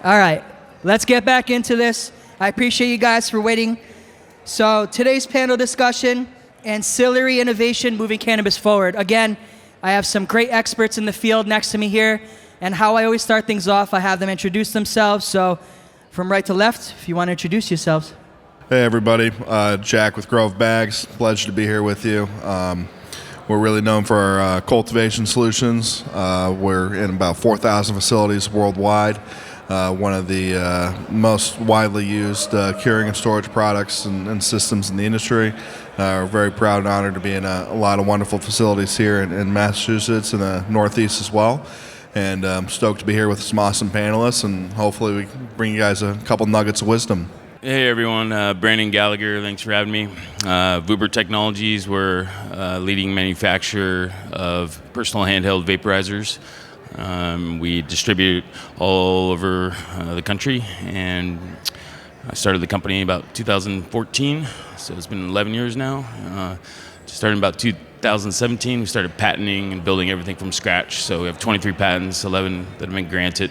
All right, let's get back into this. I appreciate you guys for waiting. So today's panel discussion, ancillary innovation moving cannabis forward. Again, I have some great experts in the field next to me here, and how I always start things off, I have them introduce themselves. So from right to left, if you want to introduce yourselves. Hey everybody, Jack with Grove Bags. Pleasure to be here with you. We're really known for our cultivation solutions. We're in about 4,000 facilities worldwide. One of the most widely used curing and storage products and systems in the industry. We're very proud and honored to be in a lot of wonderful facilities here in Massachusetts and the Northeast as well. And I'm stoked to be here with some awesome panelists, and hopefully we can bring you guys a couple nuggets of wisdom. Hey everyone, Brandon Gallagher, thanks for having me. Vuber Technologies, we're a leading manufacturer of personal handheld vaporizers. We distribute all over the country, and I started the company about 2014, so it's been 11 years now. Started in about 2017, we started patenting and building everything from scratch. So we have 23 patents, 11 that have been granted.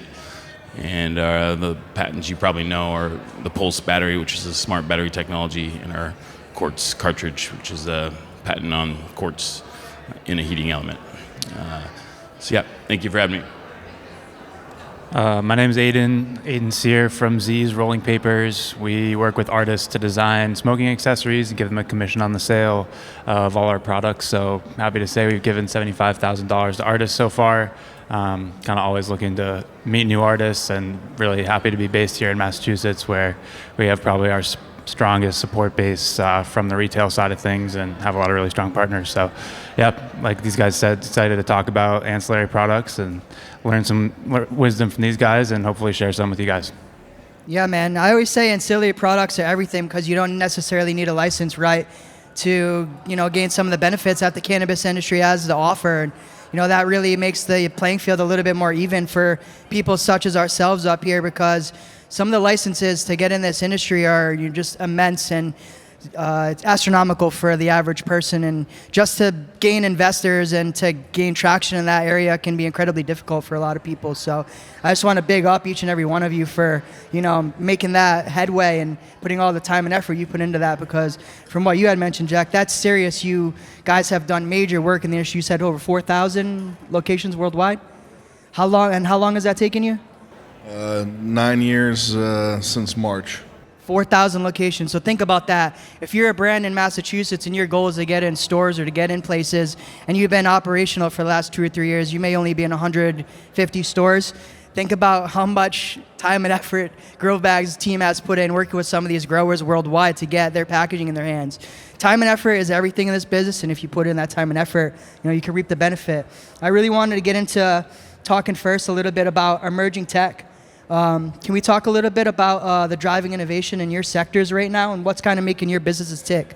And the patents you probably know are the Pulse battery, which is a smart battery technology, and our quartz cartridge, which is a patent on quartz in a heating element. So yeah, thank you for having me. My name is Aidan Sear from Z's Rolling Papers. We work with artists to design smoking accessories and give them a commission on the sale of all our products. So happy to say we've given $75,000 to artists so far. Kind of always looking to meet new artists, and really happy to be based here in Massachusetts, where we have probably our strongest support base from the retail side of things, and have a lot of really strong partners. So yeah, like these guys said, excited to talk about ancillary products and learn some wisdom from these guys, and hopefully share some with you guys. Yeah, man. I always say ancillary products are everything, because you don't necessarily need a license, right, to gain some of the benefits that the cannabis industry has to offer. And, that really makes the playing field a little bit more even for people such as ourselves up here, because some of the licenses to get in this industry are just immense, and it's astronomical for the average person. And just to gain investors and to gain traction in that area can be incredibly difficult for a lot of people. So I just want to big up each and every one of you for making that headway and putting all the time and effort you put into that, because from what you had mentioned, Jack, that's serious. You guys have done major work in the industry. You said over 4,000 locations worldwide. How long has that taken you? 9 years since March. 4,000 locations. So think about that. If you're a brand in Massachusetts and your goal is to get in stores or to get in places, and you've been operational for the last 2 or 3 years, you may only be in 150 stores. Think about how much time and effort Grove Bags' team has put in working with some of these growers worldwide to get their packaging in their hands. Time and effort is everything in this business, and if you put in that time and effort, you can reap the benefit. I really wanted to get into talking first a little bit about emerging tech. Can we talk a little bit about the driving innovation in your sectors right now, and what's kind of making your businesses tick?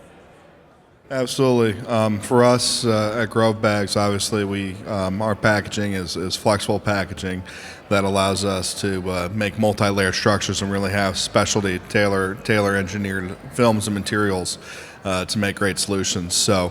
Absolutely. For us at Grove Bags, obviously our packaging is flexible packaging that allows us to make multi-layer structures and really have specialty tailor engineered films and materials to make great solutions. So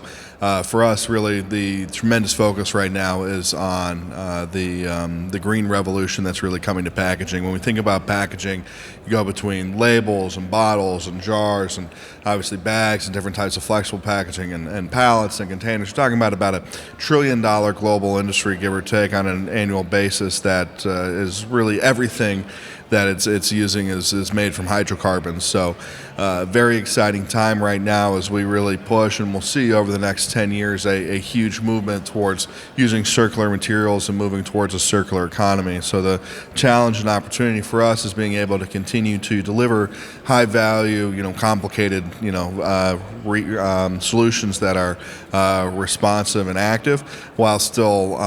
for us, really, the tremendous focus right now is on the green revolution that's really coming to packaging. When we think about packaging, you go between labels and bottles and jars and obviously bags and different types of flexible packaging and pallets and containers. We're talking about a $1 trillion global industry, give or take, on an annual basis that is really everything that it's using is made from hydrocarbons. So very exciting time right now as we really push, and we'll see over the next 10 years a huge movement towards using circular materials and moving towards a circular economy. So the challenge and opportunity for us is being able to continue to deliver high value, complicated, solutions that are responsive and active, while still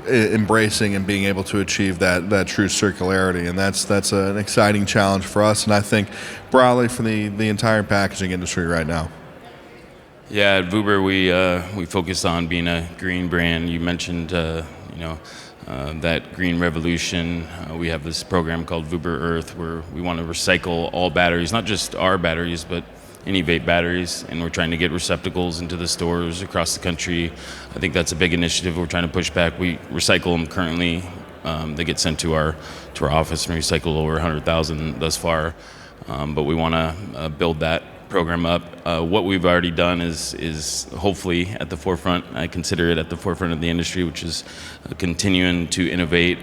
embracing and being able to achieve that true circularity. And that's an exciting challenge for us, and I think broadly for the entire packaging industry right now. Yeah, at Vuber we focus on being a green brand. You mentioned that green revolution. We have this program called Vuber Earth, where we want to recycle all batteries, not just our batteries, but any vape batteries, and we're trying to get receptacles into the stores across the country. I think that's a big initiative we're trying to push back. We recycle them currently They get sent to our office and recycled over 100,000 thus far. But we want to build that program up. What we've already done is hopefully at the forefront. I consider it at the forefront of the industry, which is continuing to innovate.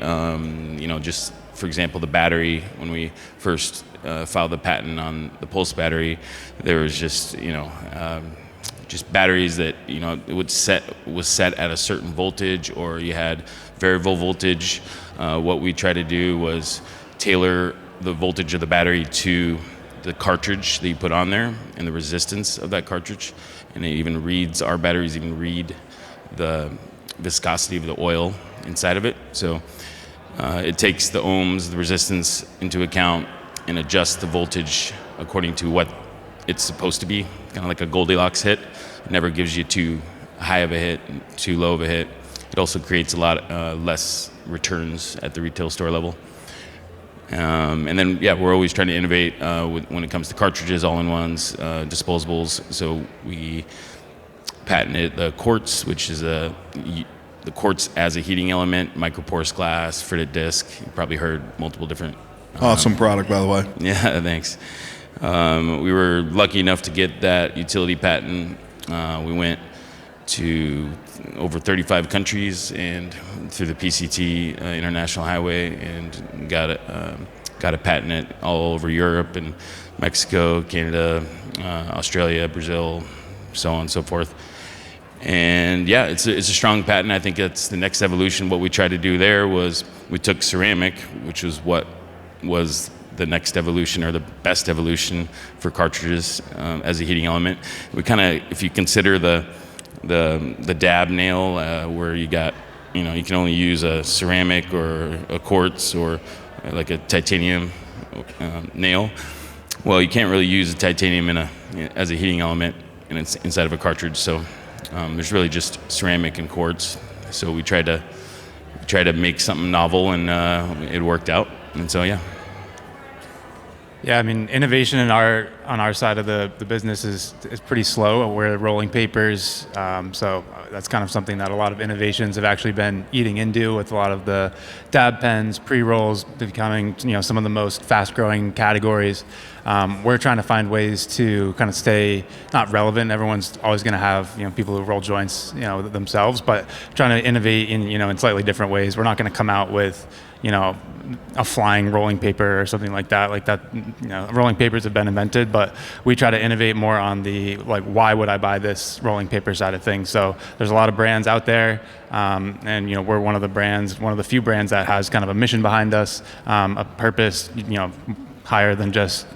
Just for example, the battery. When we first filed the patent on the pulse battery, there was just batteries that it was set at a certain voltage, or you had variable voltage. What we tried to do was tailor the voltage of the battery to the cartridge that you put on there and the resistance of that cartridge, and our batteries even read the viscosity of the oil inside of it. So it takes the ohms, the resistance into account, and adjusts the voltage according to what it's supposed to be, kind of like a Goldilocks hit. It never gives you too high of a hit, too low of a hit. It also creates a lot less returns at the retail store level. And then, we're always trying to innovate when it comes to cartridges, all-in-ones, disposables. So we patented the quartz, which is the quartz as a heating element, microporous glass, fritted disc. You probably heard multiple different. Awesome product, by the way. Yeah, thanks. We were lucky enough to get that utility patent. We went to over 35 countries and through the PCT International Highway, and got it patented all over Europe and Mexico, Canada, Australia, Brazil, so on and so forth. And it's a strong patent. I think that's the next evolution. What we tried to do there was we took ceramic, which was what was the next evolution or the best evolution for cartridges as a heating element. We kind of, if you consider the dab nail where you got, you can only use a ceramic or a quartz or like a titanium nail. Well, you can't really use a titanium as a heating element inside of a cartridge. So there's really just ceramic and quartz. So we tried to make something novel, and it worked out. And so Yeah, I mean, innovation on our side of the business is pretty slow. We're rolling papers, so that's kind of something that a lot of innovations have actually been eating into, with a lot of the dab pens, pre-rolls becoming some of the most fast-growing categories. We're trying to find ways to kind of stay not relevant. Everyone's always going to have people who roll joints themselves, but trying to innovate in slightly different ways. We're not going to come out with a flying rolling paper or something like that. Rolling papers have been invented, but we try to innovate more on the why would I buy this rolling paper side of things. So there's a lot of brands out there, and we're one of the few brands that has kind of a mission behind us, a purpose, higher than just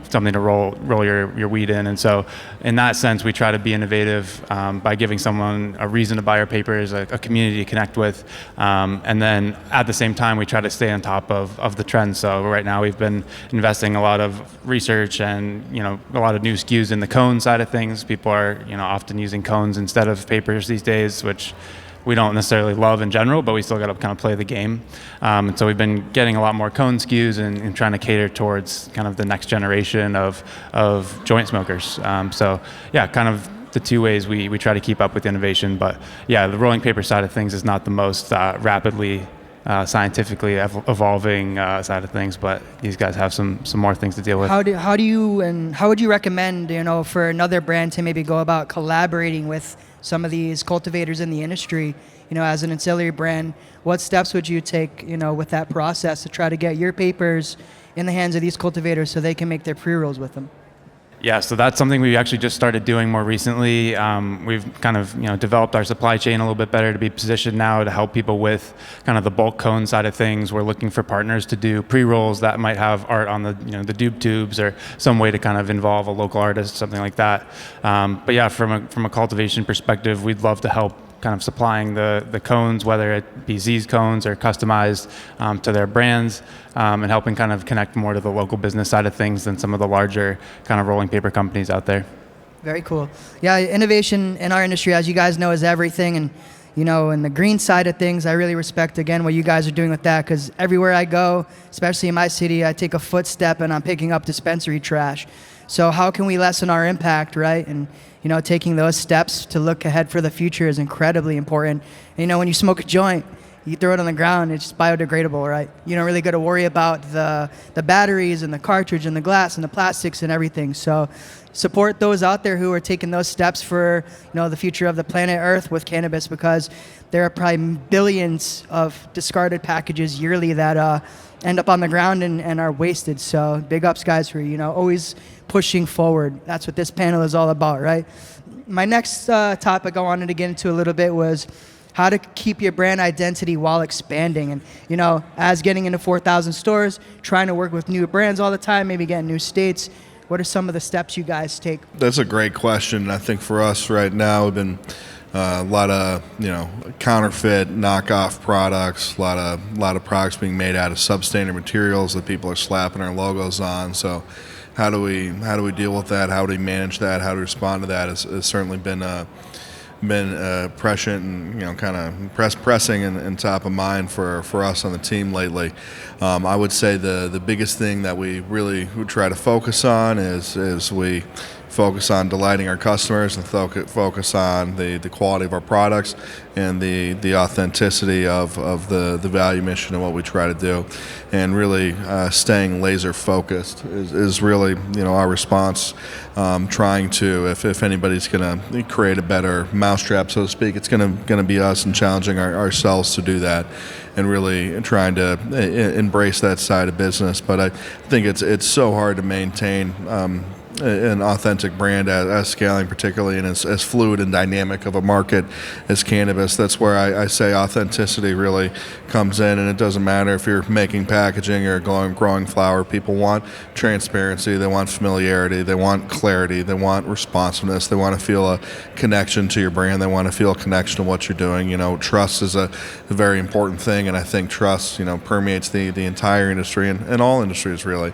something to roll your weed in. And so in that sense, we try to be innovative by giving someone a reason to buy our papers, a community to connect with. And then at the same time, we try to stay on top of the trends. So right now we've been investing a lot of research and a lot of new SKUs in the cone side of things. People are often using cones instead of papers these days, which we don't necessarily love in general, but we still got to kind of play the game. And so we've been getting a lot more cone SKUs and trying to cater towards kind of the next generation of joint smokers. Kind of the two ways we try to keep up with innovation. But the rolling paper side of things is not the most rapidly scientifically evolving side of things, but these guys have some more things to deal with. How would you recommend for another brand to maybe go about collaborating with some of these cultivators in the industry, as an ancillary brand? What steps would you take, with that process to try to get your papers in the hands of these cultivators so they can make their pre-rolls with them? Yeah, so that's something we actually just started doing more recently. We've kind of developed our supply chain a little bit better to be positioned now to help people with kind of the bulk cone side of things. We're looking for partners to do pre-rolls that might have art on the the dupe tubes, or some way to kind of involve a local artist, something like that. From a cultivation perspective, we'd love to help kind of supplying the cones, whether it be Z's cones or customized to their brands, and helping kind of connect more to the local business side of things than some of the larger kind of rolling paper companies out there. Very cool. Yeah, innovation in our industry, as you guys know, is everything. And in the green side of things, I really respect, again, what you guys are doing with that, because everywhere I go, especially in my city, I take a footstep and I'm picking up dispensary trash. So how can we lessen our impact, right? And taking those steps to look ahead for the future is incredibly important. And, when you smoke a joint, You throw it on the ground, it's just biodegradable, right? You don't really got to worry about the batteries and the cartridge and the glass and the plastics and everything. So support those out there who are taking those steps for the future of the planet Earth with cannabis, because there are probably billions of discarded packages yearly that end up on the ground and are wasted. So big ups, guys, for always pushing forward. That's what this panel is all about, right? My next topic I wanted to get into a little bit was how to keep your brand identity while expanding. And, as getting into 4,000 stores, trying to work with new brands all the time, maybe getting new states, what are some of the steps you guys take? That's a great question. I think for us right now, we've been a lot of counterfeit, knockoff products, a lot of products being made out of substandard materials that people are slapping our logos on. So how do we deal with that? How do we manage that? How do we respond to that? Has certainly been prescient and kind of pressing and top of mind for us on the team lately. I would say the biggest thing that we really try to focus on is we focus on delighting our customers and focus on the quality of our products and the authenticity of the value mission and what we try to do, and really staying laser focused is really our response. Trying to, if anybody's going to create a better mousetrap, so to speak, it's going to be us, and challenging ourselves to do that, and really trying to embrace that side of business. But I think it's so hard to maintain an authentic brand as scaling, particularly in as fluid and dynamic of a market as cannabis. That's where I say authenticity really comes in, and it doesn't matter if you're making packaging or growing flower. People want transparency, they want familiarity, they want clarity, they want responsiveness, they want to feel a connection to your brand, they want to feel a connection to what you're doing. Trust is a very important thing, and I think trust permeates the entire industry and all industries really.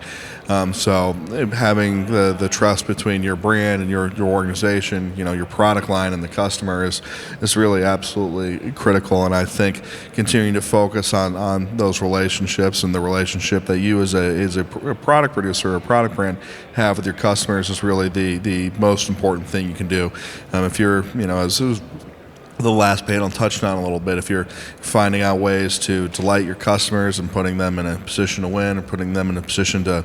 So having the trust between your brand and your organization, your product line and the customer is really absolutely critical. And I think continuing to focus on those relationships and the relationship that you as a product producer or a product brand have with your customers is really the most important thing you can do. If you're, as the last panel touched on a little bit, if you're finding out ways to delight your customers and putting them in a position to win, or putting them in a position to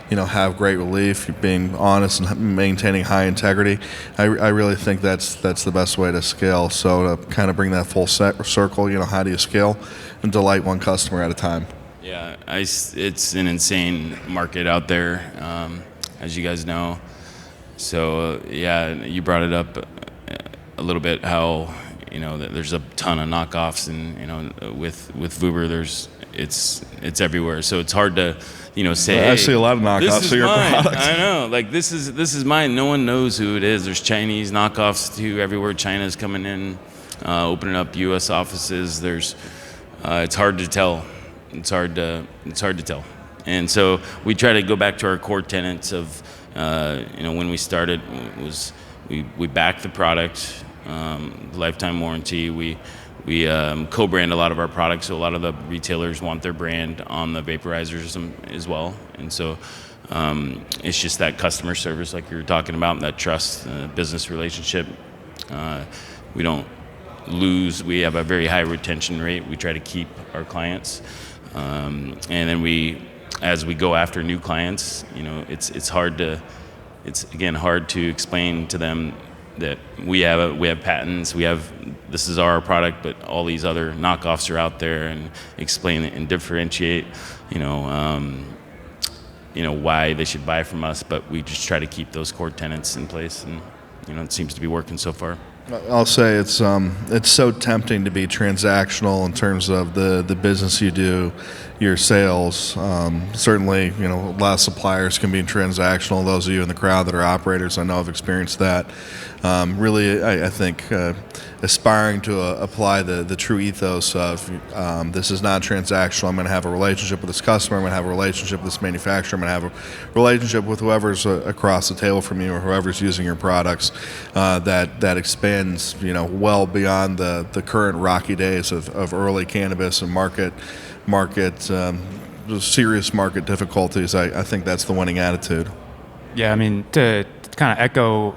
have great relief, you're being honest and maintaining high integrity, I really think that's the best way to scale. So to kind of bring that full circle, how do you scale and delight one customer at a time? Yeah, it's an insane market out there, as you guys know. So you brought it up a little bit, how there's a ton of knockoffs, and with Vuber, it's everywhere. So it's hard to say. I see a lot of knockoffs of your products. I know, like this is mine. No one knows who it is. There's Chinese knockoffs too everywhere. China's coming in, opening up U.S. offices. It's hard to tell. It's hard to tell. And so we try to go back to our core tenets of when we started was we back the product. Lifetime warranty. We co-brand a lot of our products, so a lot of the retailers want their brand on the vaporizers as well. And so it's just that customer service, like you were talking about, and that trust, business relationship. We don't lose. We have a very high retention rate. We try to keep our clients, and then as we go after new clients, it's hard to explain to them that we have patents, this is our product, but all these other knockoffs are out there, and explain it and differentiate, why they should buy from us. But we just try to keep those core tenets in place, and it seems to be working so far. I'll say it's so tempting to be transactional in terms of the business you do, your sales. Certainly, a lot of suppliers can be transactional. Those of you in the crowd that are operators, I know have experienced that. Really, I think aspiring to apply the true ethos of this is not transactional. I'm going to have a relationship with this customer. I'm going to have a relationship with this manufacturer. I'm going to have a relationship with whoever's across the table from you, or whoever's using your products. That expands, well beyond the current rocky days of early cannabis and serious market difficulties. I think that's the winning attitude. Yeah, I mean, to kind of echo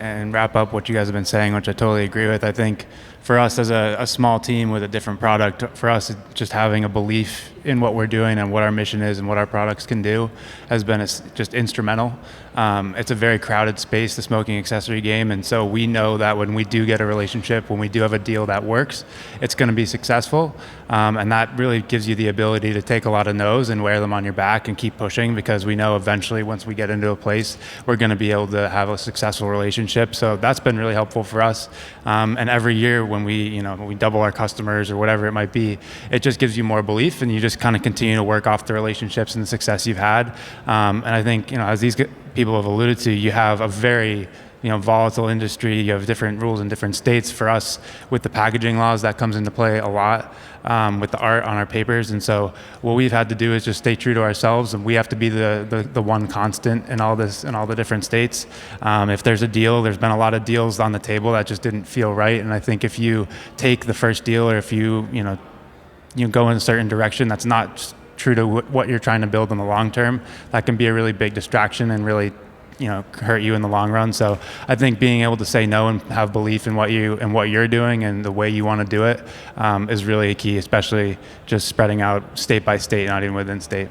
and wrap up what you guys have been saying, which I totally agree with. I think for us as a small team with a different product, for us just having a belief in what we're doing and what our mission is and what our products can do has been just instrumental. It's a very crowded space, the smoking accessory game, and so we know that when we do get a relationship, when we do have a deal that works, it's going to be successful, and that really gives you the ability to take a lot of no's and wear them on your back and keep pushing, because we know eventually once we get into a place, we're going to be able to have a successful relationship. So that's been really helpful for us, and every year when we double our customers or whatever it might be, it just gives you more belief, and you just kind of continue to work off the relationships and the success you've had. And I think, as these people have alluded to, you have a very volatile industry. You have different rules in different states. For us, with the packaging laws, that comes into play a lot with the art on our papers. And so what we've had to do is just stay true to ourselves, and we have to be the one constant in all this, in all the different states. If there's a deal, there's been a lot of deals on the table that just didn't feel right. And I think if you take the first deal, or if you go in a certain direction that's not true to what you're trying to build in the long term, that can be a really big distraction and really hurt you in the long run. So I think being able to say no and have belief in what you're doing and the way you want to do it is really a key, especially just spreading out state by state, not even within state.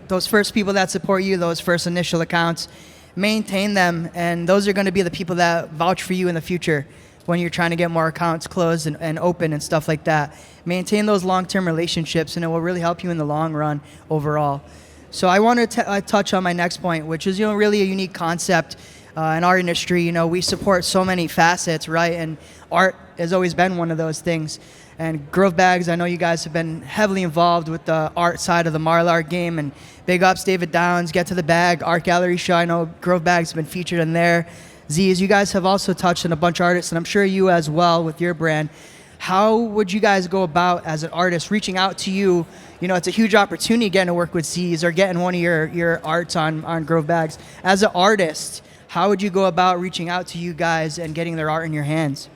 Those first people that support you, those first initial accounts, maintain them, and those are going to be the people that vouch for you in the future when you're trying to get more accounts closed and open and stuff like that. Maintain those long-term relationships, and it will really help you in the long run overall. So I want to touch on my next point, which is really a unique concept in our industry. We support so many facets, right? And art has always been one of those things. And Grove Bags, I know you guys have been heavily involved with the art side of the Marl Art game, and big ups David Downs, Get to the Bag, Art Gallery Show. I know Grove Bags have been featured in there. Z's, you guys have also touched on a bunch of artists, and I'm sure you as well with your brand. How would you guys go about, as an artist, reaching out to you? It's a huge opportunity getting to work with Z's or getting one of your arts on Grove Bags. As an artist, how would you go about reaching out to you guys and getting their art in your hands?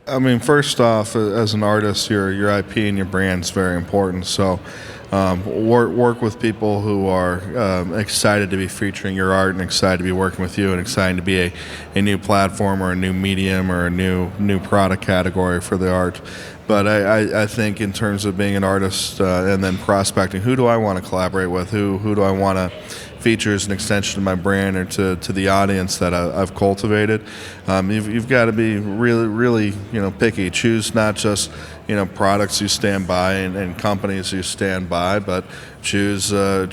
I mean, first off, as an artist, your IP and your brand is very important. So work with people who are excited to be featuring your art and excited to be working with you and excited to be a new platform or a new medium or a new product category for the art. But I think in terms of being an artist and then prospecting, who do I want to collaborate with? Who do I want to feature as an extension of my brand or to the audience that I've cultivated? You've got to be really picky. Choose not just products you stand by and companies you stand by, but choose a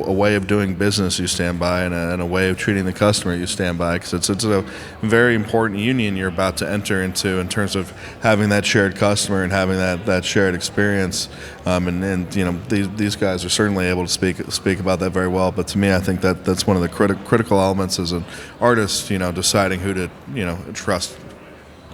way of doing business you stand by and a way of treating the customer you stand by, because it's a very important union you're about to enter into in terms of having that shared customer and having that shared experience. And these guys are certainly able to speak about that very well. But to me, I think that's one of the critical elements as an artist, deciding who to trust.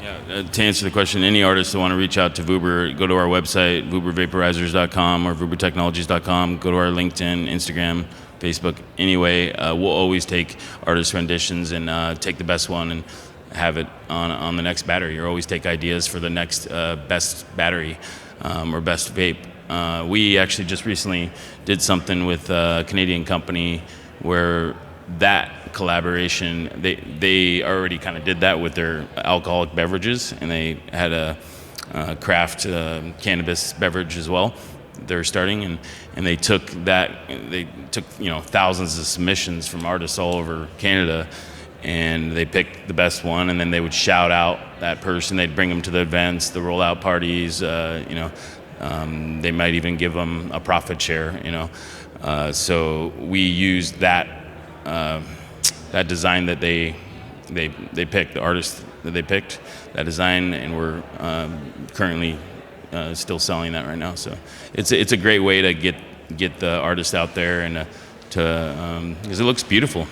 Yeah, to answer the question, any artists that want to reach out to Vuber, go to our website, vubervaporizers.com or vubertechnologies.com. Go to our LinkedIn, Instagram, Facebook. Anyway, we'll always take artist renditions and take the best one and have it on the next battery, or always take ideas for the next best battery or best vape. We actually just recently did something with a Canadian company where that collaboration, they already kind of did that with their alcoholic beverages, and they had a craft cannabis beverage as well. They're starting, and they took thousands of submissions from artists all over Canada, and they picked the best one, and then they would shout out that person. They'd bring them to the events, the rollout parties. They might even give them a profit share. So we used that design that they picked, the artist that they picked, that design, and we're currently still selling that right now. So it's a great way to get the artist out there and because it looks beautiful.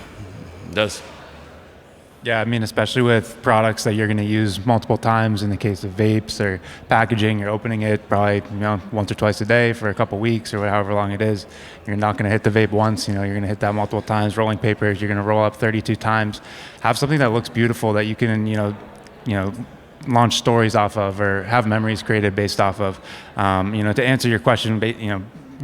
It does. Yeah, I mean, especially with products that you're going to use multiple times. In the case of vapes or packaging, you're opening it probably once or twice a day for a couple weeks or however long it is. You're not going to hit the vape once. You're going to hit that multiple times. Rolling papers, you're going to roll up 32 times. Have something that looks beautiful that you can launch stories off of or have memories created based off of. To answer your question,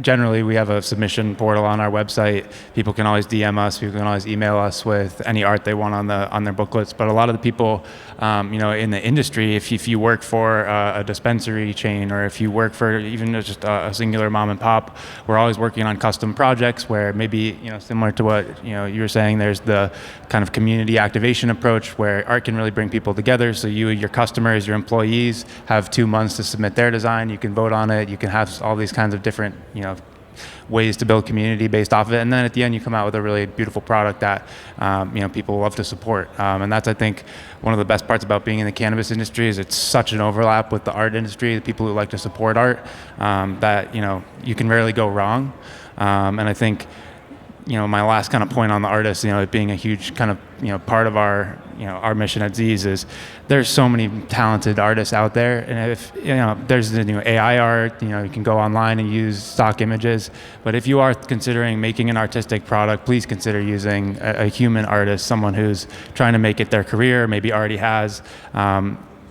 generally we have a submission portal on our website. People can always DM us. People can always email us with any art they want on their booklets. But a lot of the people, in the industry, if you work for a dispensary chain, or if you work for even just a singular mom and pop, we're always working on custom projects where maybe, similar to what you were saying, there's the kind of community activation approach where art can really bring people together. So you, your customers, your employees have 2 months to submit their design. You can vote on it. You can have all these kinds of different, ways to build community based off of it. And then at the end, you come out with a really beautiful product that, people love to support. And that's, I think, one of the best parts about being in the cannabis industry is it's such an overlap with the art industry, the people who like to support art, that, you can rarely go wrong. And I think, my last kind of point on the artists, it being a huge kind of, part of our, our mission at Z's is there's so many talented artists out there. And if, there's the new AI art, you can go online and use stock images. But if you are considering making an artistic product, please consider using a human artist, someone who's trying to make it their career, maybe already has.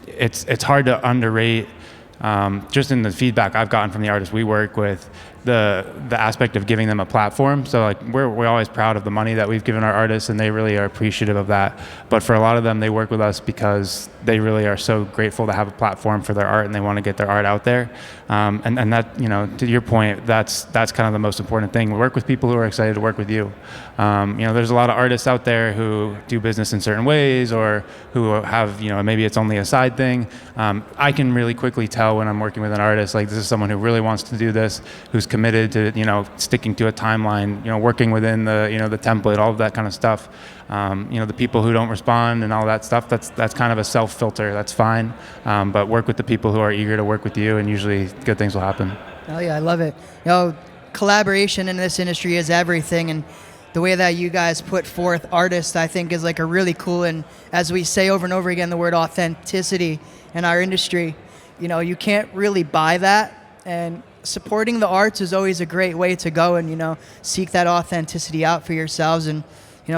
It's hard to underrate, just in the feedback I've gotten from the artists we work with, the aspect of giving them a platform. So like we're always proud of the money that we've given our artists, and they really are appreciative of that. But for a lot of them, they work with us because they really are so grateful to have a platform for their art, and they want to get their art out there. And that, to your point, that's kind of the most important thing. We work with people who are excited to work with you. There's a lot of artists out there who do business in certain ways, or who have, maybe it's only a side thing. I can really quickly tell when I'm working with an artist, like this is someone who really wants to do this, who's committed to, sticking to a timeline, working within the, the template, all of that kind of stuff. The people who don't respond and all that stuff, that's kind of a self-filter. That's fine. But work with the people who are eager to work with you, and usually good things will happen. Oh yeah, I love it. Collaboration in this industry is everything, and the way that you guys put forth artists, I think, is like a really cool, and as we say over and over again, the word authenticity in our industry, you can't really buy that, and supporting the arts is always a great way to go and, seek that authenticity out for yourselves. And,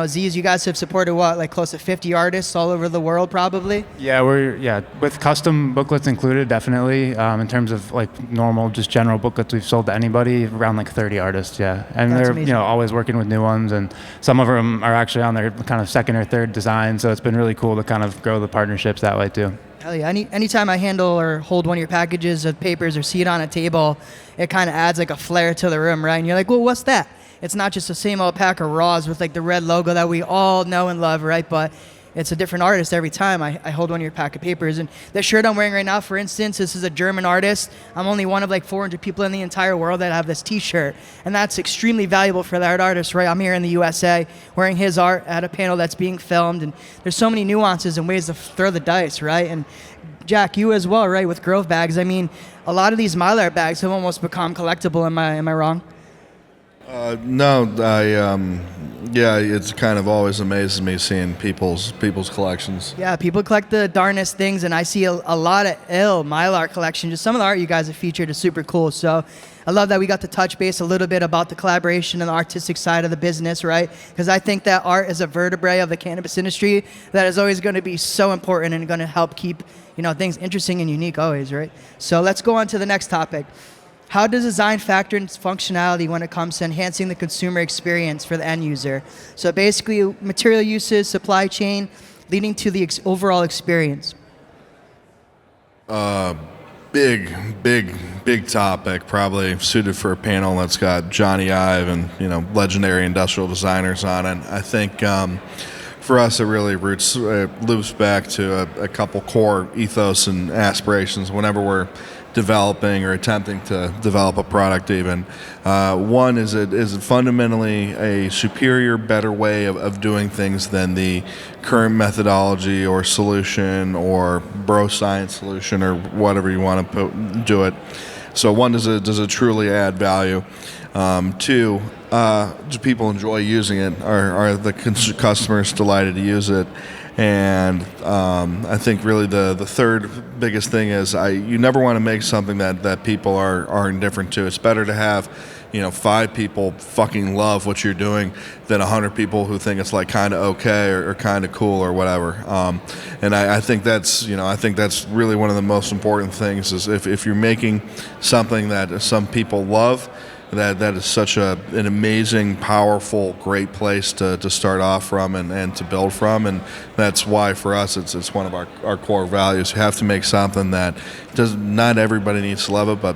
Z's, you guys have supported like close to 50 artists all over the world, probably? Yeah, with custom booklets included, definitely. In terms of like normal, just general booklets we've sold to anybody, around like 30 artists, yeah. And That's they're, amazing. always working with new ones, and some of them are actually on their kind of second or third design, so it's been really cool to kind of grow the partnerships that way too. Hell yeah. Anytime I handle or hold one of your packages of papers or see it on a table, it kind of adds like a flair to the room, right? And you're like, well, what's that? It's not just the same old pack of raws with like the red logo that we all know and love, right? But it's a different artist every time I hold one of your pack of papers. And the shirt I'm wearing right now, for instance, this is a German artist. I'm only one of like 400 people in the entire world that have this t-shirt. And that's extremely valuable for that artist, right? I'm here in the USA wearing his art at a panel that's being filmed. And there's so many nuances and ways to throw the dice, right? And Jack, you as well, right, with Grove bags. I mean, a lot of these Mylar bags have almost become collectible. Am I wrong? No, it's kind of always amazes me seeing people's collections. Yeah, people collect the darnest things, and I see a lot of ill Mylar collection. Just some of the art you guys have featured is super cool. So I love that we got to touch base a little bit about the collaboration and the artistic side of the business, right? Because I think that art is a vertebrae of the cannabis industry that is always going to be so important and going to help keep, things interesting and unique always, right? So let's go on to the next topic. How does design factor in functionality when it comes to enhancing the consumer experience for the end user? So basically, material uses, supply chain, leading to the overall experience. Big topic, probably suited for a panel that's got Johnny Ive and legendary industrial designers on it. I think for us, it really loops back to a couple core ethos and aspirations whenever we're developing or attempting to develop a product even. One is it fundamentally a superior, better way of doing things than the current methodology or solution or bro science solution or whatever you want to do it. So one, does it truly add value? Two, do people enjoy using it? Are the customers delighted to use it? And I think really the third biggest thing is you never want to make something that people are indifferent to. It's better to have 5 people fucking love what you're doing than 100 people who think it's like kind of okay or kind of cool or whatever. And I think that's really one of the most important things is if you're making something that some people love, that is such an amazing, powerful, great place to start off from and to build from, and that's why for us it's one of our core values. You have to make something that not everybody needs to love it, but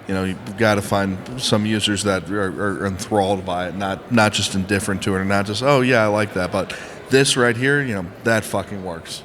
you've got to find some users that are enthralled by it, not just indifferent to it, or not just, oh yeah, I like that, but this right here, that fucking works.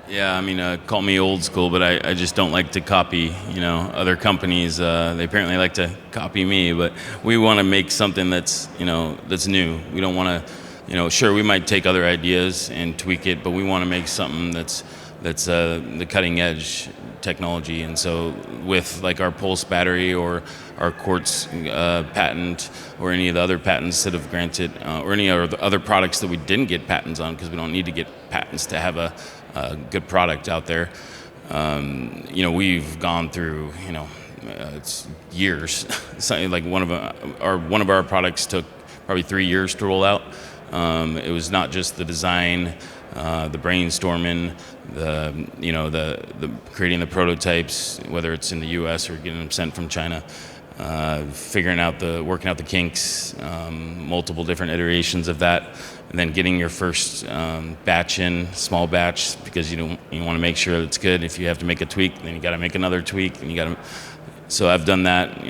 Yeah, I mean, call me old school, but I just don't like to copy, other companies. They apparently like to copy me, but we want to make something that's new. We don't want to, sure, we might take other ideas and tweak it, but we want to make something that's the cutting edge technology. And so with like our Pulse battery or our Quartz patent or any of the other patents that have granted, or any of the other products that we didn't get patents on, because we don't need to get patents to have a good product out there. We've gone through, it's years. Like one of our products took probably 3 years to roll out. It was not just the design, the brainstorming, the creating the prototypes, whether it's in the U.S. or getting them sent from China. Working out the kinks, multiple different iterations of that, and then getting your first batch in, small batch, because you want to make sure it's good. If you have to make a tweak, then you got to make another tweak, and So I've done that,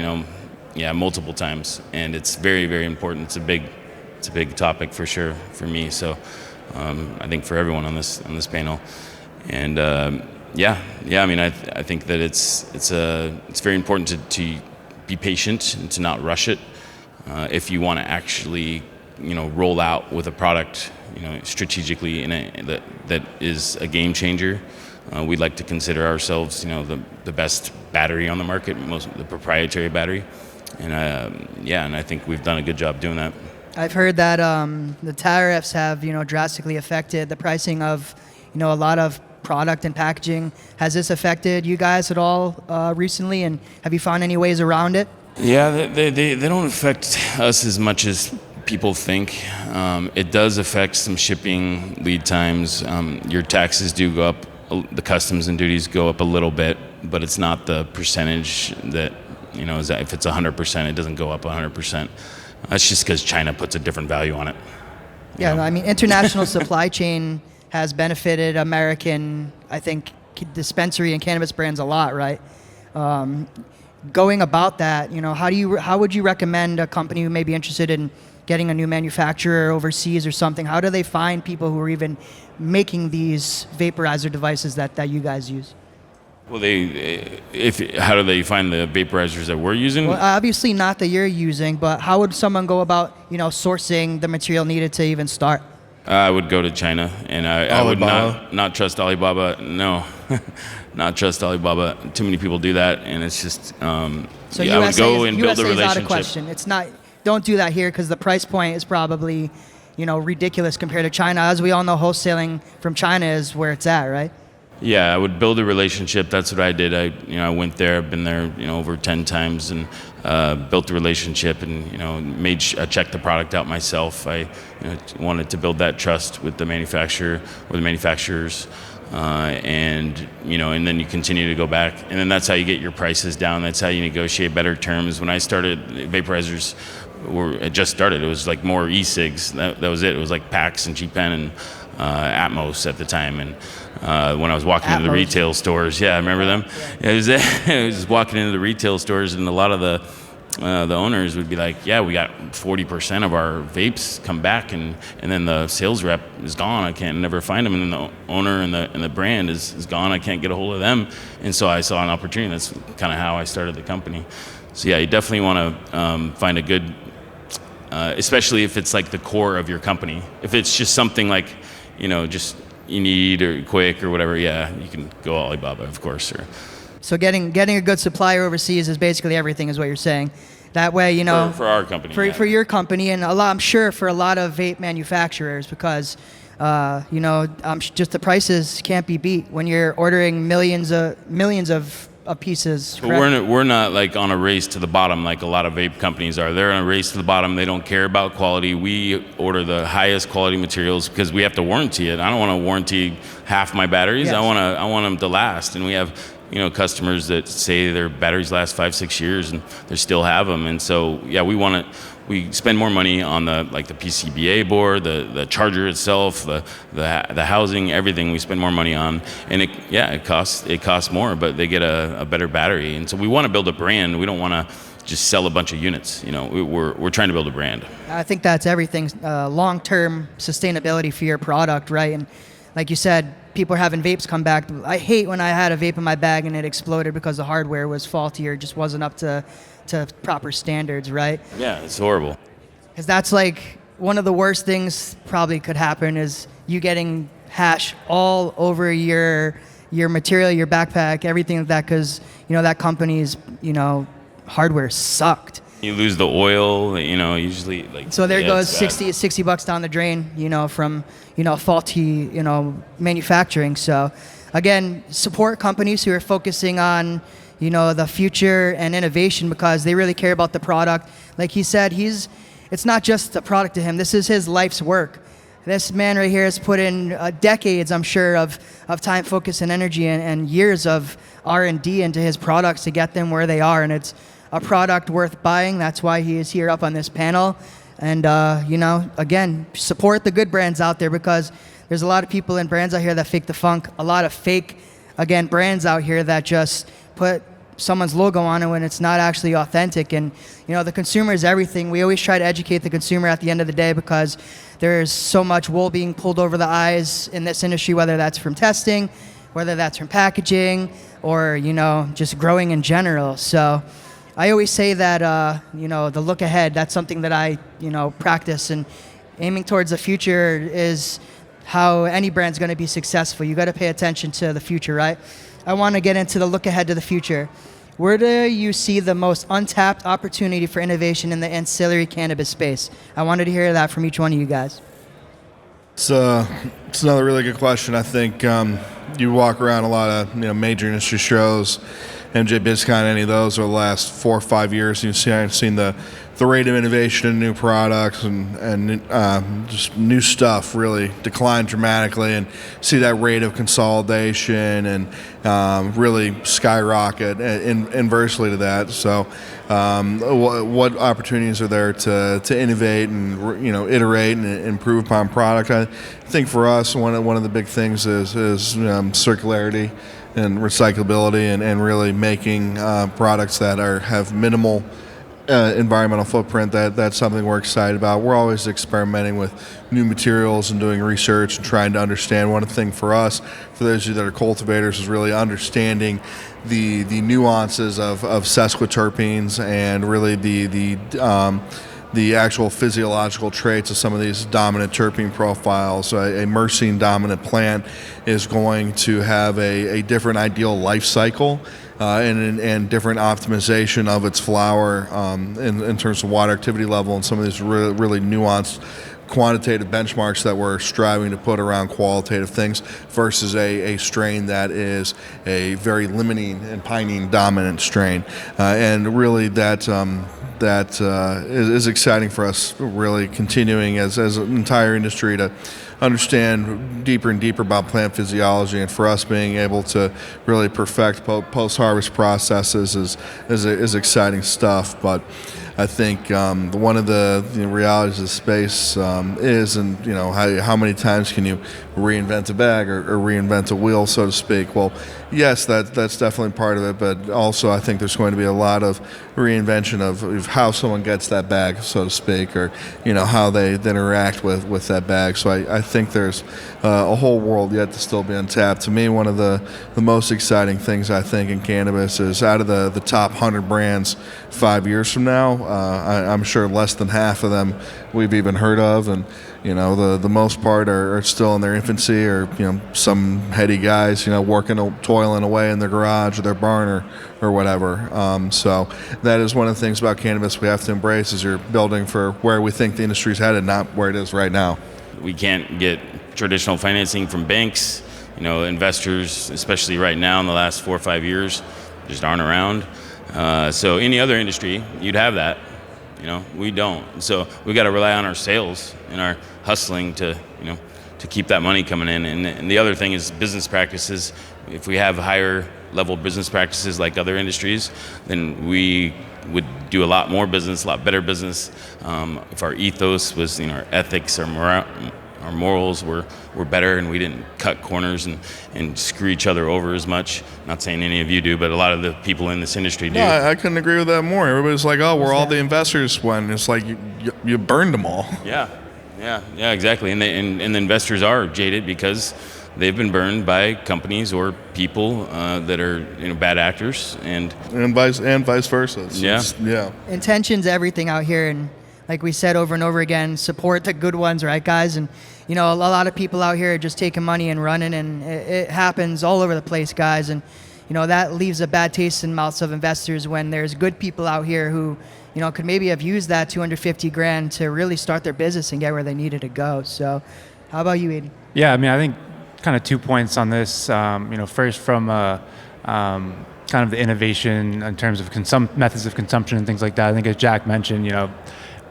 multiple times, and it's very, very important. It's a big topic for sure for me. So I think for everyone on this panel, and I mean, I think that it's very important to be patient and to not rush it. If you want to actually, roll out with a product, strategically that is a game changer, we'd like to consider ourselves, the best battery on the market, the proprietary battery, and and I think we've done a good job doing that. I've heard that the tariffs have, drastically affected the pricing of, a lot of product and packaging. Has this affected you guys at all recently, and have you found any ways around it? Yeah, they don't affect us as much as people think. It does affect some shipping lead times. Your taxes do go up, the customs and duties go up a little bit, but it's not the percentage that, is that if it's 100%, it doesn't go up 100%. That's just because China puts a different value on it. Yeah, I mean, international supply chain has benefited American, I think, dispensary and cannabis brands a lot, right? Going about that, how would you recommend a company who may be interested in getting a new manufacturer overseas or something? How do they find people who are even making these vaporizer devices that you guys use? Well, how do they find the vaporizers that we're using? Well, obviously not that you're using, but how would someone go about, sourcing the material needed to even start? I would go to China, and I would not trust Alibaba. No, not trust Alibaba. Too many people do that, and it's just. So I would go and build a USA is relationship. out of question. It's not. Don't do that here because the price point is probably, ridiculous compared to China. As we all know, wholesaling from China is where it's at, right? Yeah, I would build a relationship. That's what I did. I went there. I've been there, over 10 times, and built a relationship, and I checked the product out myself. I wanted to build that trust with the manufacturer or the manufacturers, and then you continue to go back, and then that's how you get your prices down. That's how you negotiate better terms. When I started, vaporizers it just started. It was like more e-cigs. That was it. It was like PAX and G-Pen and Atmos at the time, and when I was walking into the retail stores, I remember them. Yeah. I was walking into the retail stores, and a lot of the owners would be like, "Yeah, we got 40% of our vapes come back, and then the sales rep is gone. I can't never find them, and then the owner and the brand is gone. I can't get a hold of them." And so I saw an opportunity. That's kind of how I started the company. So you definitely want to find a good, especially if it's like the core of your company. If it's just something like, just you need or quick or whatever, you can go Alibaba, of course. So getting a good supplier overseas is basically everything, is what you're saying. That way, for our company, for your company, and I'm sure for a lot of vape manufacturers, because just the prices can't be beat when you're ordering millions of pieces. But we're not like on a race to the bottom like a lot of vape companies are. They're on a race to the bottom. They don't care about quality. We order the highest quality materials because we have to warranty it. I don't want to warranty half my batteries. Yes. I want them to last, and we have customers that say their batteries last 5-6 years and they still have them. And so, yeah, we spend more money on the PCBA board, the charger itself, the housing, everything we spend more money on. And it costs more, but they get a better battery. And so we want to build a brand. We don't want to just sell a bunch of units. We're trying to build a brand. I think that's everything. Long-term sustainability for your product, right? And like you said, people are having vapes come back. I hate when I had a vape in my bag and it exploded because the hardware was faulty or just wasn't up to proper standards, right? Yeah, it's horrible. Because that's like one of the worst things probably could happen is you getting hash all over your material, your backpack, everything like that, because that company's hardware sucked. You lose the oil, usually So there goes $60 down the drain, from faulty manufacturing. So again, support companies who are focusing on the future and innovation because they really care about the product. Like he said, it's not just a product to him. This is his life's work. This man right here has put in decades, I'm sure, of time, focus, and energy, and years of R&D into his products to get them where they are. And it's a product worth buying. That's why he is here up on this panel. And, again, support the good brands out there because there's a lot of people and brands out here that fake the funk. A lot of fake, again, brands out here that just put someone's logo on it when it's not actually authentic. And, the consumer is everything. We always try to educate the consumer at the end of the day because there's so much wool being pulled over the eyes in this industry, whether that's from testing, whether that's from packaging, or, just growing in general. So I always say that, the look ahead, that's something that I, practice, and aiming towards the future is how any brand's going to be successful. You got to pay attention to the future, right? I want to get into the look ahead to the future. Where do you see the most untapped opportunity for innovation in the ancillary cannabis space? I wanted to hear that from each one of you guys. It's another really good question. I think you walk around a lot of major industry shows, MJ BizCon, any of those over the last 4 or 5 years, you've seen the rate of innovation in new products and just new stuff really decline dramatically, and see that rate of consolidation and really skyrocket inversely to that. So what opportunities are there to innovate and iterate and improve upon product? I think for us one of the big things is circularity and recyclability, and really making products that have minimal environmental footprint. That's something we're excited about. We're always experimenting with new materials and doing research and trying to understand. One thing for us, for those of you that are cultivators, is really understanding the nuances of sesquiterpenes and really the actual physiological traits of some of these dominant terpene profiles. A myrcene dominant plant is going to have a different ideal life cycle and different optimization of its flower in terms of water activity level, and some of these really nuanced quantitative benchmarks that we're striving to put around qualitative things versus a strain that is a very limiting and pinene dominant strain. And really that is exciting for us, really continuing as an entire industry to understand deeper and deeper about plant physiology, and for us being able to really perfect post-harvest processes is exciting stuff. But I think one of the realities of the space is, and how many times can you reinvent a bag or reinvent a wheel, so to speak? Well, yes, that's definitely part of it, but also I think there's going to be a lot of reinvention of how someone gets that bag, so to speak, or how they interact with that bag. So I think there's a whole world yet to still be untapped. To me, one of the most exciting things I think in cannabis is out of the top 100 brands 5 years from now, I'm sure less than half of them we've even heard of, and the most part are still in their infancy, or some heady guys toiling away in their garage or their barn or whatever. So that is one of the things about cannabis we have to embrace, is you're building for where we think the industry's headed, not where it is right now. We can't get traditional financing from banks. Investors, especially right now in the last 4 or 5 years, just aren't around. So any other industry, you'd have that. We don't. So we got to rely on our sales and our hustling to to keep that money coming in. And the other thing is business practices. If we have higher level business practices like other industries, then we would do a lot more business, a lot better business. If our ethos was, our ethics, our morals were better, and we didn't cut corners and screw each other over as much. Not saying any of you do, but a lot of the people in this industry do. No, I couldn't agree with that more. Everybody's like, oh, where all the investors went. It's like you burned them all. Yeah, exactly. And the investors are jaded because they've been burned by companies or people that are bad actors, and vice versa. Yeah. Intention's everything out here, and like we said over and over again, support the good ones, right, guys? And a lot of people out here are just taking money and running, and it happens all over the place, guys. And that leaves a bad taste in the mouths of investors when there's good people out here who could maybe have used that $250,000 to really start their business and get where they needed to go. So how about you, Aidan? Yeah, I mean, I think kind of 2 points on this. First from kind of the innovation in terms of methods of consumption and things like that. I think as Jack mentioned,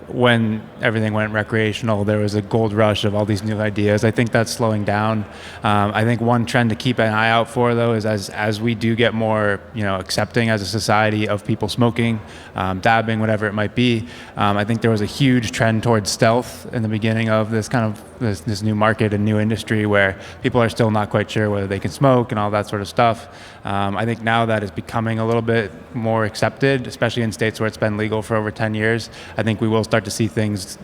when everything went recreational, there was a gold rush of all these new ideas. I think that's slowing down. I think one trend to keep an eye out for, though, is as we do get more, accepting as a society of people smoking, dabbing, whatever it might be. I think there was a huge trend towards stealth in the beginning of this kind of this new market and new industry where people are still not quite sure whether they can smoke and all that sort of stuff. I think now that is becoming a little bit more accepted, especially in states where it's been legal for over 10 years. I think we will start to see things,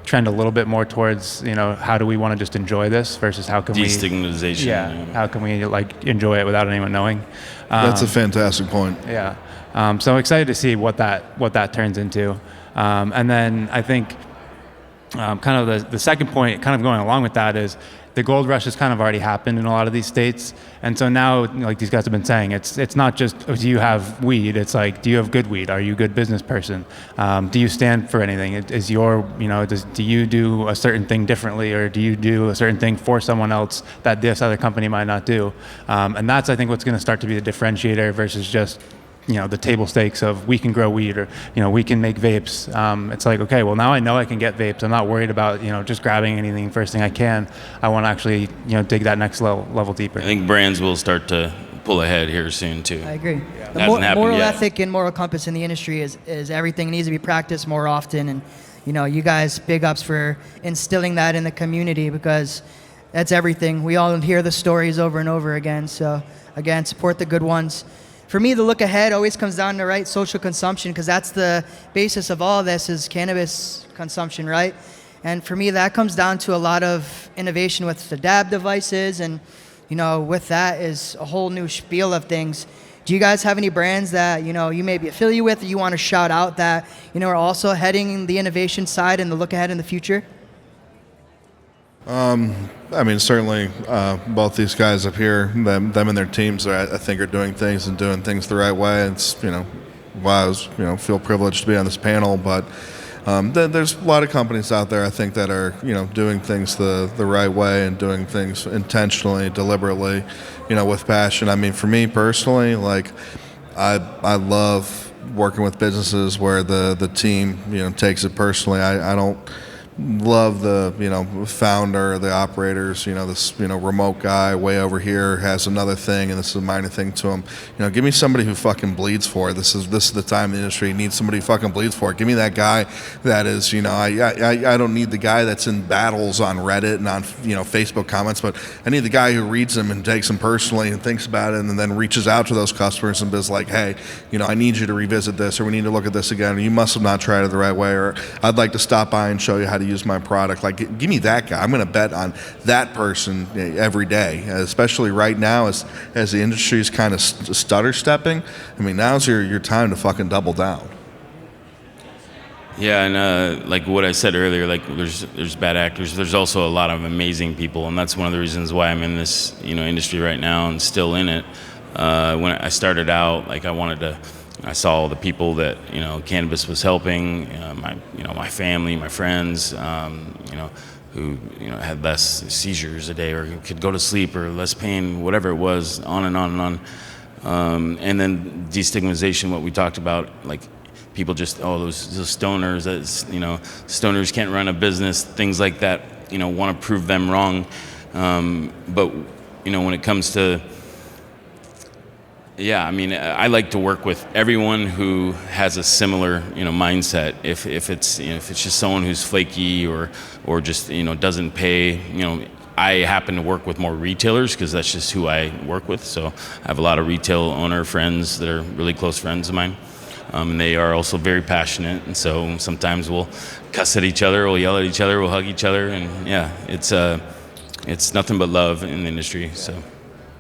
trend a little bit more towards, how do we want to just enjoy this versus how can destigmatization. How can we enjoy it without anyone knowing? That's a fantastic point. Yeah. So I'm excited to see what that turns into. And then I think kind of the second point, kind of going along with that, is the gold rush has kind of already happened in a lot of these states. And so now, like these guys have been saying, it's not just, oh, do you have weed? It's like, do you have good weed? Are you a good business person? Do you stand for anything? Is your, do you do a certain thing differently, or do you do a certain thing for someone else that this other company might not do? And that's, I think, what's going to start to be the differentiator versus just, the table stakes of we can grow weed, or, we can make vapes. It's like, okay, well, now I know I can get vapes. I'm not worried about, just grabbing anything first thing I can. I want to actually, dig that next level deeper. I think brands will start to pull ahead here soon, too. I agree. Yeah. The moral ethic and moral compass in the industry is everything. It needs to be practiced more often. And, you guys, big ups for instilling that in the community, because that's everything. We all hear the stories over and over again. So, again, support the good ones. For me, the look ahead always comes down to, right, social consumption, because that's the basis of all this is cannabis consumption, right? And for me, that comes down to a lot of innovation with the dab devices, and, with that is a whole new spiel of things. Do you guys have any brands that, you may be affiliated with, or you want to shout out that, are also heading the innovation side and the look ahead in the future? Certainly, both these guys up here, them and their teams, I think, are doing things the right way. It's, why I was, feel privileged to be on this panel. But there's a lot of companies out there, I think, that are, doing things the right way and doing things intentionally, deliberately, with passion. I mean, for me personally, I love working with businesses where the team, takes it personally. I don't love the founder, the operators, this remote guy way over here has another thing and this is a minor thing to him. Give me somebody who fucking bleeds for it. This is the time the industry needs somebody who fucking bleeds for it. Give me that guy that is, I don't need the guy that's in battles on Reddit and on Facebook comments, but I need the guy who reads them and takes them personally and thinks about it and then reaches out to those customers and is like, hey, I need you to revisit this, or we need to look at this again, or you must have not tried it the right way, or I'd like to stop by and show you how to use my product. Give me that guy. I'm going to bet on that person every day, especially right now as the industry is kind of stutter stepping. I mean, now's your time to fucking double down. Yeah, and like what I said earlier, there's bad actors. There's also a lot of amazing people, and that's one of the reasons why I'm in this industry right now and still in it. When I started out, I saw all the people that cannabis was helping, my family, my friends, who had less seizures a day or could go to sleep or less pain, whatever it was, on and on and on. And then destigmatization, what we talked about, people just those stoners, stoners can't run a business, things like that. want to prove them wrong. But when it comes to, yeah, I mean, I like to work with everyone who has a similar, mindset. If it's just someone who's flaky or just doesn't pay, I happen to work with more retailers because that's just who I work with. So I have a lot of retail owner friends that are really close friends of mine. And they are also very passionate, and so sometimes we'll cuss at each other, we'll yell at each other, we'll hug each other, and yeah, it's nothing but love in the industry. So.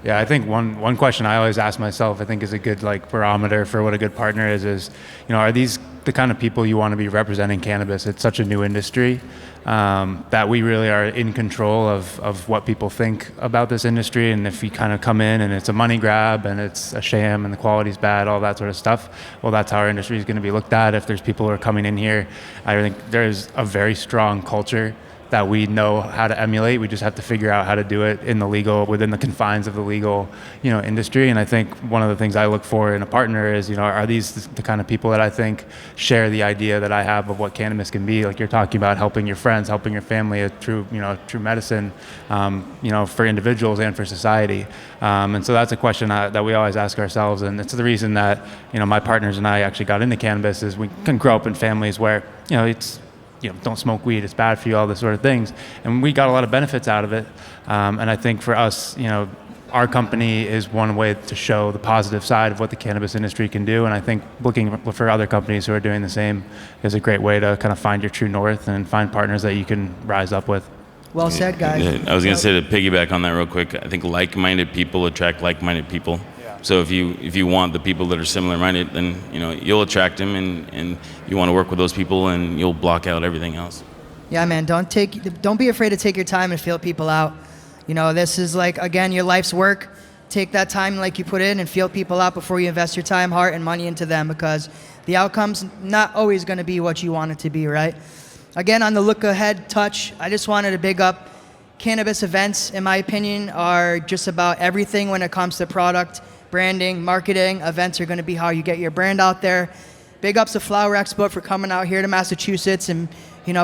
Yeah, I think one question I always ask myself, I think is a good barometer for what a good partner is, are these the kind of people you want to be representing cannabis? It's such a new industry that we really are in control of what people think about this industry. And if you kind of come in and it's a money grab and it's a sham and the quality's bad, all that sort of stuff, well, that's how our industry is going to be looked at. If there's people who are coming in here, I think there's a very strong culture that we know how to emulate. We just have to figure out how to do it within the confines of the legal, industry. And I think one of the things I look for in a partner is, are these the kind of people that I think share the idea that I have of what cannabis can be? Like you're talking about helping your friends, helping your family, true medicine, for individuals and for society. And so that's a question that we always ask ourselves. And it's the reason that, my partners and I actually got into cannabis is we can grow up in families where, it's, don't smoke weed, it's bad for you, all this sort of things. And we got a lot of benefits out of it. And I think for us, our company is one way to show the positive side of what the cannabis industry can do. And I think looking for other companies who are doing the same is a great way to kind of find your true north and find partners that you can rise up with. Well said, guys. I was going to say, to piggyback on that real quick, I think like-minded people attract like-minded people. So if you want the people that are similar-minded, then you'll attract them, and you want to work with those people, and you'll block out everything else. Yeah, man. Don't be afraid to take your time and feel people out. This is again, your life's work. Take that time like you put in and feel people out before you invest your time, heart, and money into them, because the outcome's not always going to be what you want it to be, right? Again, on the look ahead touch, I just wanted to big up cannabis events. In my opinion, are just about everything when it comes to product, branding, marketing. Events are going to be how you get your brand out there. Big ups to Flower Expo for coming out here to Massachusetts and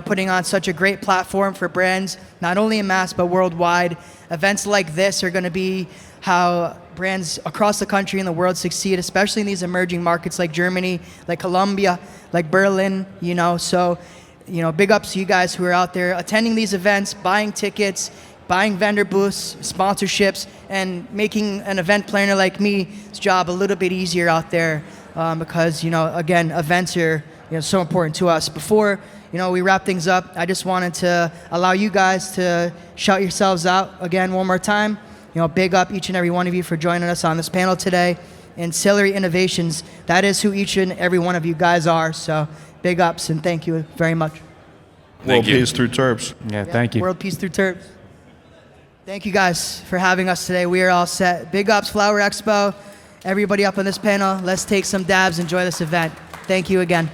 putting on such a great platform for brands, not only in Mass but worldwide. Events like this are going to be how brands across the country and the world succeed, especially in these emerging markets like Germany, like Colombia, like Berlin. So big ups to you guys who are out there attending these events, buying tickets, buying vendor booths, sponsorships, and making an event planner like me's job a little bit easier out there, because again, events are so important to us. Before we wrap things up, I just wanted to allow you guys to shout yourselves out again one more time. Big up each and every one of you for joining us on this panel today. Ancillary Innovations, that is who each and every one of you guys are. So big ups and thank you very much. World peace through terps. Yeah, thank you. World peace through terps. Thank you guys for having us today. We are all set. Big ups, Flower Expo. Everybody up on this panel, let's take some dabs, enjoy this event. Thank you again.